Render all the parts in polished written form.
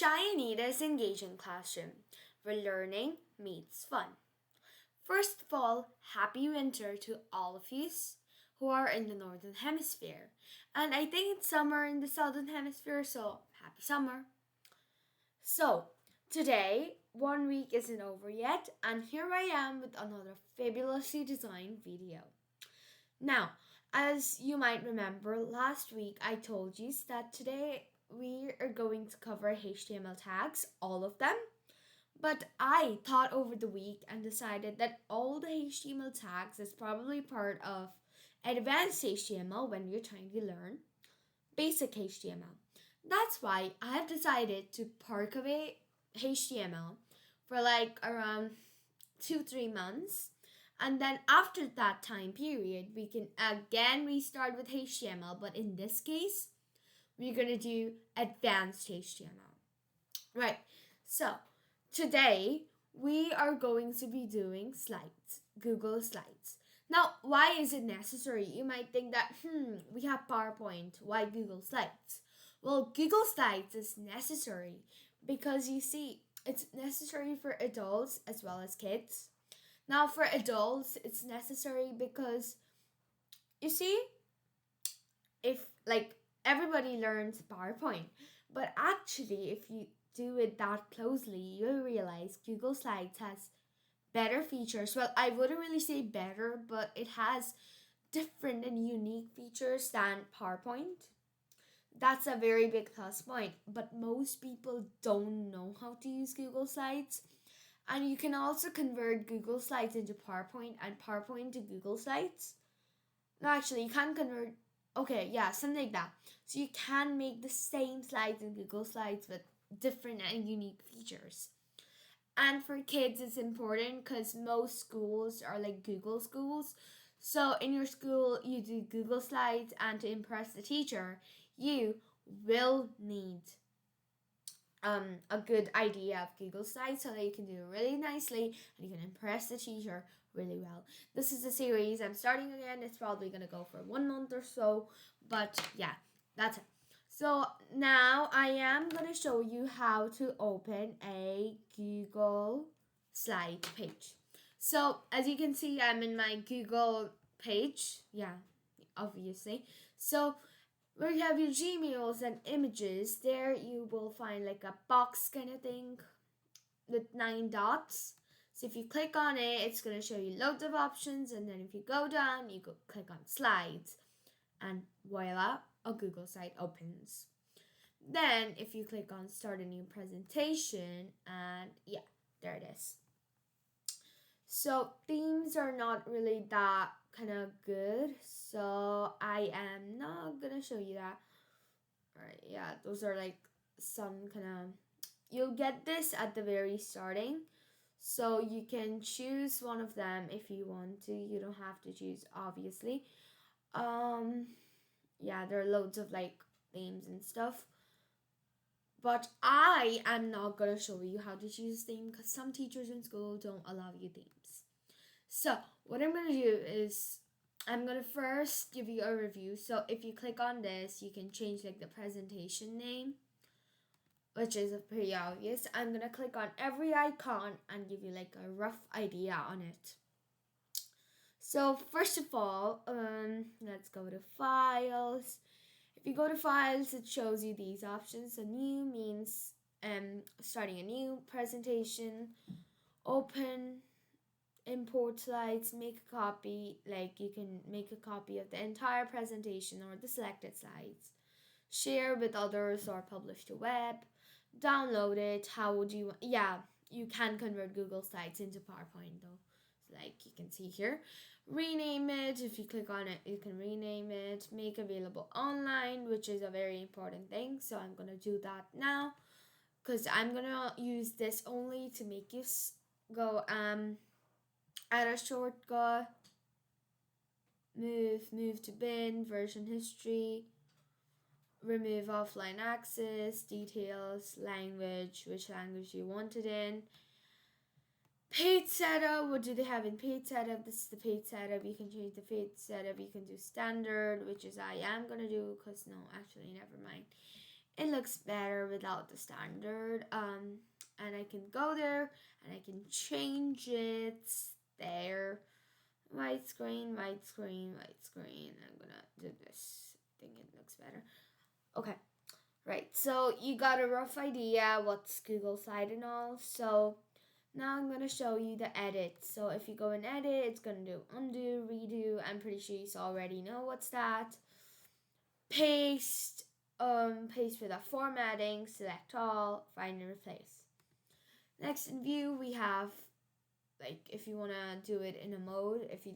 shiny, this engaging classroom where learning meets fun. First of all, happy winter to all of you who are in the northern hemisphere. And I think it's summer in the southern hemisphere, so happy summer. So, today, 1 week isn't over yet, and here I am with another fabulously designed video. Now, as you might remember, last week I told you that today we are going to cover HTML tags, all of them. But I thought over the week and decided that all the HTML tags is probably part of advanced HTML when you're trying to learn basic HTML. That's why I have decided to park away HTML for like around 2-3 months. And then after that time period, we can again restart with HTML. But in this case, we're going to do advanced HTML. Right. So today we are going to be doing slides, Google Slides. Now, why is it necessary? You might think that, we have PowerPoint. Why Google Slides? Well, Google Slides is necessary because you see, it's necessary for adults as well as kids. Now, for adults, it's necessary because you see, if like everybody learns PowerPoint, but actually, if you do it that closely, you'll realize Google Slides has better features. Well, I wouldn't really say better, but it has different and unique features than PowerPoint. That's a very big plus point, but most people don't know how to use Google Slides. And you can also convert Google Slides into PowerPoint and PowerPoint to Google Slides. No, actually, you can't convert. Okay, yeah, something like that. So you can make the same slides in Google Slides with different and unique features. And for kids, it's important because most schools are like Google schools. So in your school, you do Google Slides, and to impress the teacher, you will need a good idea of Google Slides so that you can do it really nicely and you can impress the teacher really well. This is a series I'm starting again. It's probably going to go for 1 month or so, but yeah, that's it. So now I am going to show you how to open a Google Slide page. So as you can see, I'm in my Google page. Yeah, obviously. So where you have your Gmails and images, there you will find like a box kind of thing with 9 dots. So if you click on it, it's going to show you loads of options, and then if you go down, you go click on slides, and voila, a Google site opens. Then if you click on start a new presentation, and yeah, there it is. So themes are not really that kind of good, so I am not gonna show you that. Alright, yeah, those are like some kind of, you'll get this at the very starting, so you can choose one of them if you want to. You don't have to choose, obviously. Yeah, there are loads of like themes and stuff, but I am not gonna show you how to choose a theme because some teachers in school don't allow you themes. So what I'm gonna do is I'm gonna first give you a review. So if you click on this, you can change like the presentation name, which is pretty obvious. I'm gonna click on every icon and give you like a rough idea on it. So first of all, let's go to files. If you go to files, it shows you these options. So new means starting a new presentation, open, import slides, make a copy, like you can make a copy of the entire presentation or the selected slides, share with others or publish to web, download it. How would you, yeah, you can convert Google Slides into PowerPoint though, like you can see here. Rename it. If you click on it, you can rename it. Make available online, which is a very important thing, so I'm gonna do that now because I'm gonna use this only to make you go add a shortcut, move to bin, version history, remove offline access, details, language, which language you want it in. Paid setup, what do they have in paid setup? This is the paid setup. You can change the paid setup. You can do standard, which is I am going to do because no, actually, never mind. it looks better without the standard. And I can go there and I can change it there. White screen, white screen, white screen. I'm gonna do this. I think it looks better. Okay, right. So you got a rough idea what's Google Slide and all. So now I'm gonna show you the edit. So if you go in edit, it's gonna do undo, redo. I'm pretty sure you already know what's that. Paste, paste for the formatting, select all, find and replace. Next in view we have, like, if you wanna do it in a mode, if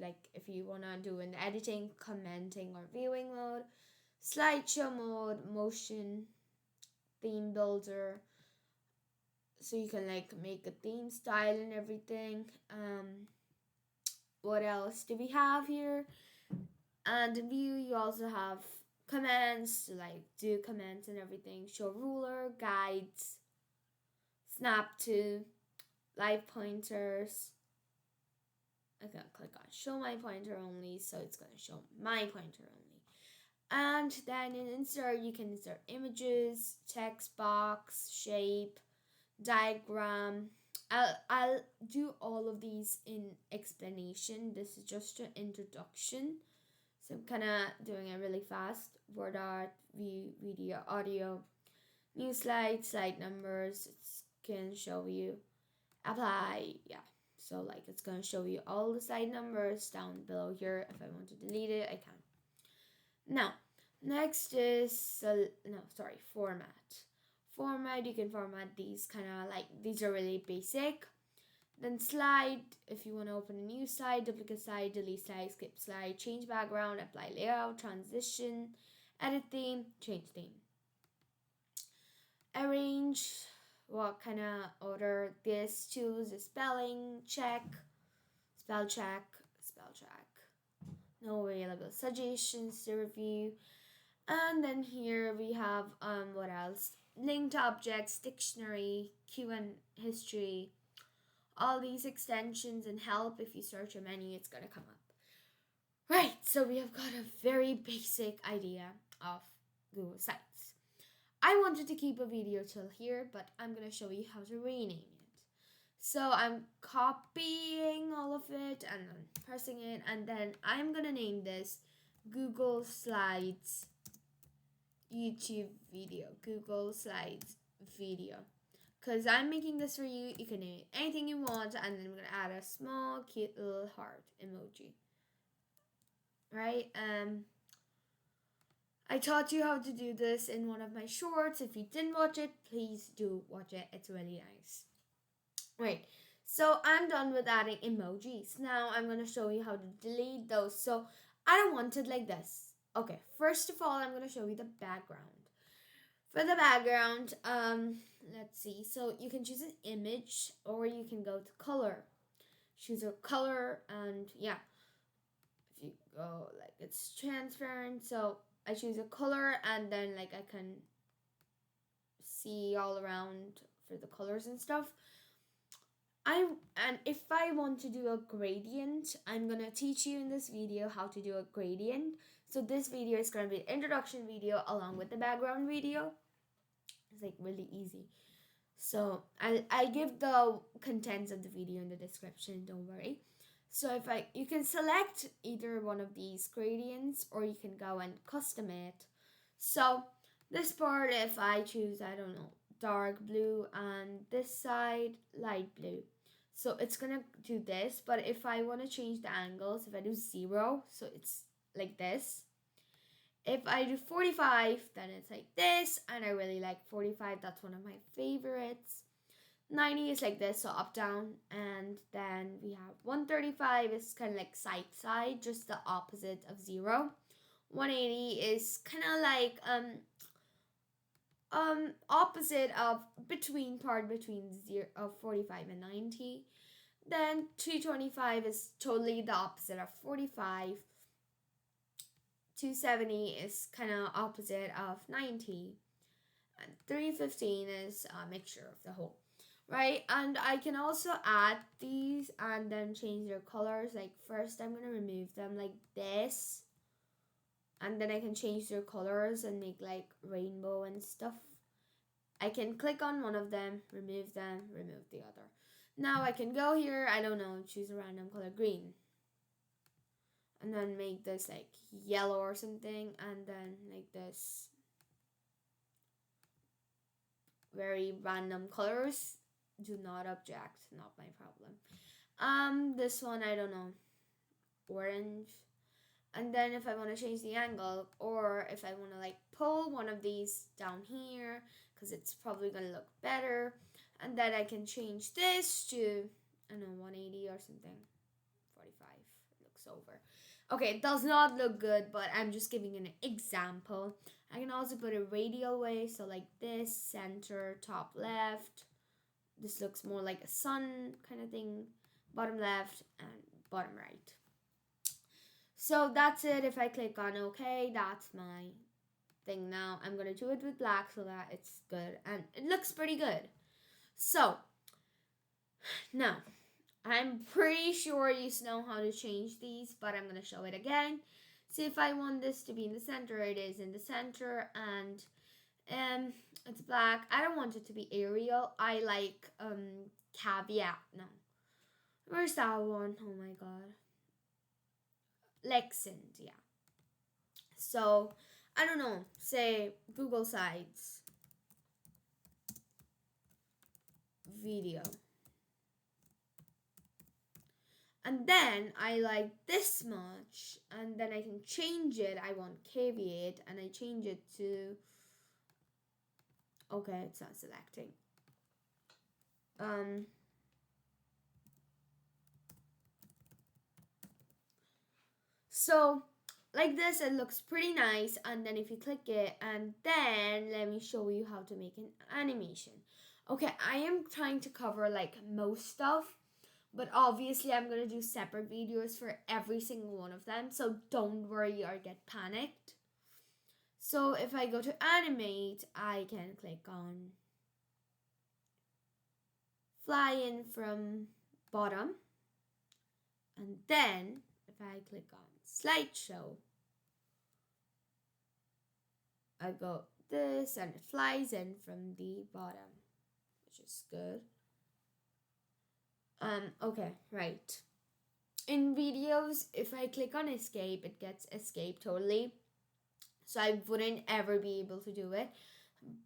you wanna do an editing, commenting or viewing mode, slideshow mode, motion, theme builder, so you can like make a theme style and everything. What else do we have here? And in view you also have commands to like do commands and everything, show ruler, guides, snap to, live pointers. I'm gonna click on show my pointer only, so it's gonna show my pointer only. And then in insert you can insert images, text box, shape, diagram. I'll do all of these in explanation. This is just an introduction, so I'm kind of doing it really fast. Word art, view, video, audio, new slide, slide numbers. It can show you apply, yeah. So like it's gonna show you all the slide numbers down below here. If I want to delete it, I can. Now, next is format. Format, you can format these kind of like, these are really basic. Then slide, if you want to open a new slide, duplicate slide, delete slide, skip slide, change background, apply layout, transition, edit theme, change theme. Arrange, what kind of order this, choose a spelling check, spell check, spell check. No available suggestions to review. And then here we have what else? Linked objects, dictionary, Q and history. All these extensions and help. If you search a menu, it's gonna come up. Right, so we have got a very basic idea of Google Sites. I wanted to keep a video till here, but I'm gonna show you how to rename it. So I'm copying all of it and then pressing it, and then I'm gonna name this Google Slides YouTube video. Google Slides video. Because I'm making this for you, you can name it anything you want, and then I'm gonna add a small cute little heart emoji. Right? I taught you how to do this in one of my shorts. If you didn't watch it, please do watch it. It's really nice. Right, so I'm done with adding emojis. Now I'm going to show you how to delete those. So I don't want it like this. Okay, first of all, I'm going to show you the background. For the background, let's see. So you can choose an image or you can go to color. Choose a color and yeah. If you go like it's transparent, so I choose a color and then like I can see all around for the colors and stuff. And if I want to do a gradient, I'm gonna teach you in this video how to do a gradient. So this video is gonna be an introduction video along with the background video. It's like really easy. So I give the contents of the video in the description, don't worry. So you can select either one of these gradients or you can go and custom it. So this part, if I choose, I don't know, dark blue and this side light blue. So it's gonna do this, but if I want to change the angles, if I do 0, so it's like this. If I do 45, then it's like this, and I really like 45, that's one of my favorites. 90 is like this, so up, down, and then we have 135 is kind of like side, just the opposite of 0. 180 is kind of like opposite of between 0 of 45 and 90. Then 225 is totally the opposite of 45. 270 is kind of opposite of 90. And 315 is a mixture of the whole. Right, and I can also add these and then change their colors. Like first I'm going to remove them like this. And then I can change their colors and make like rainbow and stuff. I can click on one of them, remove them, remove the other. Now I can go here, I don't know, choose a random color, green. And then make this like yellow or something, and then like this very random colors. Do not object, not my problem. This one, I don't know, orange. And then if I want to change the angle, or if I want to like pull one of these down here, because it's probably going to look better, and then I can change this to, I don't know, 180 or something, 45, it looks over. Okay, it does not look good, but I'm just giving an example. I can also put it radial way, so like this, center, top left. This looks more like a sun kind of thing, bottom left and bottom right. So that's it. If I click on OK, that's my thing now. I'm going to do it with black so that it's good. And it looks pretty good. So, now, I'm pretty sure you know how to change these, but I'm going to show it again. So if I want this to be in the center, it is in the center, and it's black. I don't want it to be Arial. I like caveat. No. Where's that one? Oh my god. Lexand, yeah. So, I don't know, say Google Sites video. And then I like this much, and then I can change it. I want caveat, and I change it to, okay, it's not selecting. So like this, it looks pretty nice. And then if you click it, and then let me show you how to make an animation. Okay, I am trying to cover like most stuff, but obviously I'm going to do separate videos for every single one of them, so don't worry or get panicked. So if I go to animate, I can click on fly in from bottom, and then if I click on slideshow, I go this and it flies in from the bottom, which is good. Okay, right. In videos, if I click on escape, it gets escape totally. So I wouldn't ever be able to do it.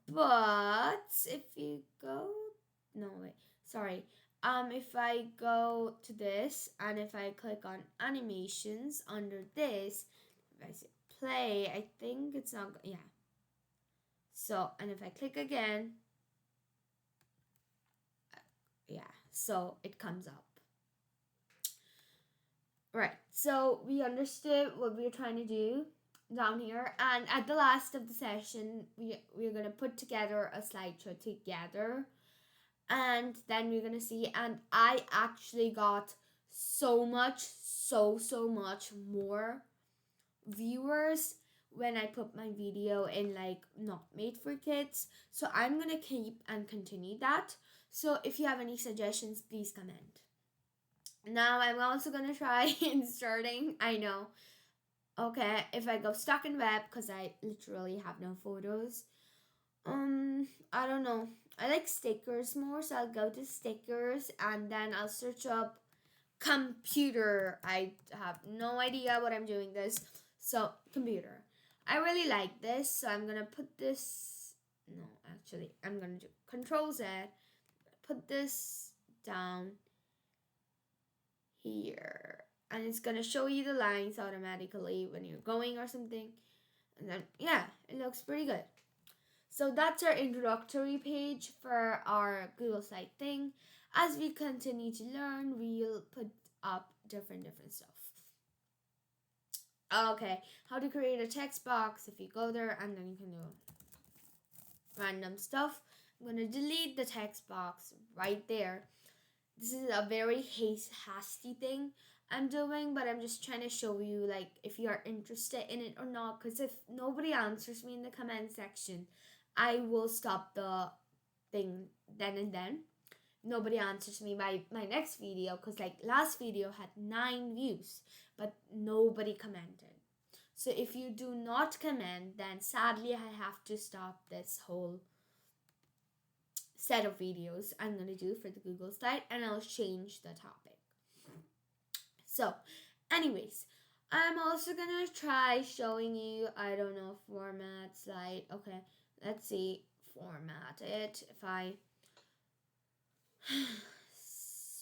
But if you go, no wait, sorry. If I go to this and if I click on animations under this, if I say play, I think it's not, yeah. So, and if I click again, yeah, so it comes up. Right, so we understood what we were trying to do down here, and at the last of the session, we're going to put together a slideshow together, and then we're going to see, and I actually got so much more viewers when I put my video in like not made for kids. So I'm going to keep and continue that. So if you have any suggestions, please comment. Now I'm also going to try inserting, I know. Okay, if I go stuck in web, because I literally have no photos. I don't know. I like stickers more, so I'll go to stickers and then I'll search up computer. I have no idea what I'm doing this. So, computer. I really like this, so I'm gonna put this. No, actually, I'm gonna do Control Z. Put this down here. And it's gonna show you the lines automatically when you're going or something. And then, yeah, it looks pretty good. So that's our introductory page for our Google site thing. As we continue to learn, we'll put up different stuff. Okay, how to create a text box. If you go there, and then you can do random stuff. I'm going to delete the text box right there. This is a very hasty thing I'm doing, but I'm just trying to show you like if you are interested in it or not, because if nobody answers me in the comment section, I will stop the thing then and then. Nobody answers me by my next video, because like last video had 9 views, but nobody commented. So if you do not comment, then sadly I have to stop this whole set of videos I'm going to do for the Google slide, and I'll change the topic. So, anyways, I'm also going to try showing you, I don't know, format slide. Okay, let's see, format it. If I,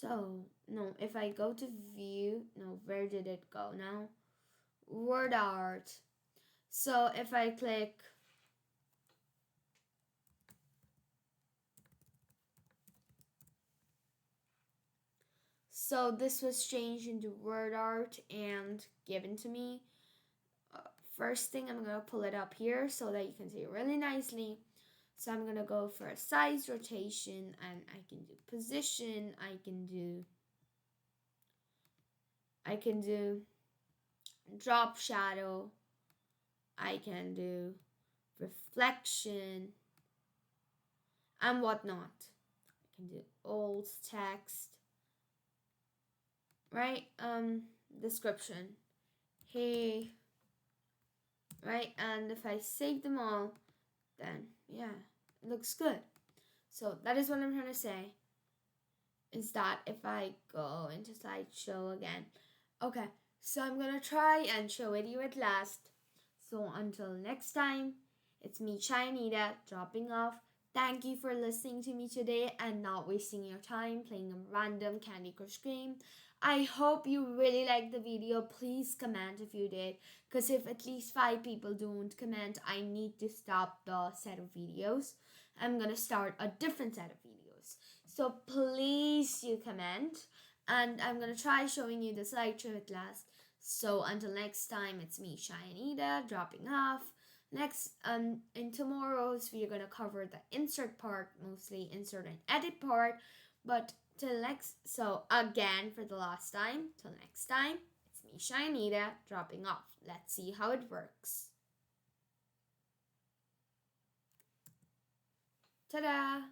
so, no, if I go to view, no, where did it go now? Word art. So if I click, so this was changed into word art and given to me. First thing, I'm gonna pull it up here so that you can see it really nicely. So I'm gonna go for a size rotation, and I can do position, I can do drop shadow, I can do reflection and whatnot. I can do alt text, right? Description, hey, right? And if I save them all, then yeah, it looks good. So that is what I'm trying to say, is that if I go into slideshow again, okay, so I'm gonna try and show it you at last. So until next time, it's me, Shayanita, dropping off. Thank you for listening to me today and not wasting your time playing a random Candy Crush game. I hope you really liked the video. Please comment if you did, because if at least 5 people don't comment, I need to stop the set of videos. I'm gonna start a different set of videos. So please you comment, and I'm gonna try showing you the slideshow at last. So until next time, it's me, Shayanita, dropping off. Next, in tomorrow's, we're gonna cover the insert part, mostly insert and edit part. But till next, so again for the last time, till next time, it's me, Shayanita, dropping off. Let's see how it works. Ta-da!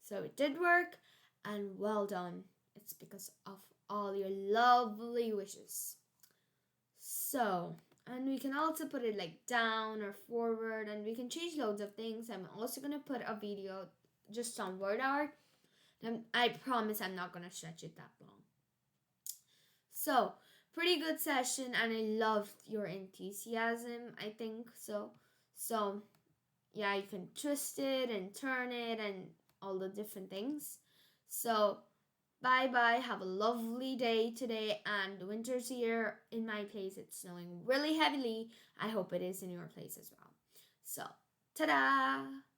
So it did work, and well done. It's because of all your lovely wishes. So, and we can also put it like down or forward, and we can change loads of things. I'm also going to put a video just on word art. And I promise I'm not going to stretch it that long. So, pretty good session, and I loved your enthusiasm, I think. So yeah, you can twist it and turn it and all the different things. So, bye bye. Have a lovely day today. And winter's here. In my place, it's snowing really heavily. I hope it is in your place as well. So, ta da!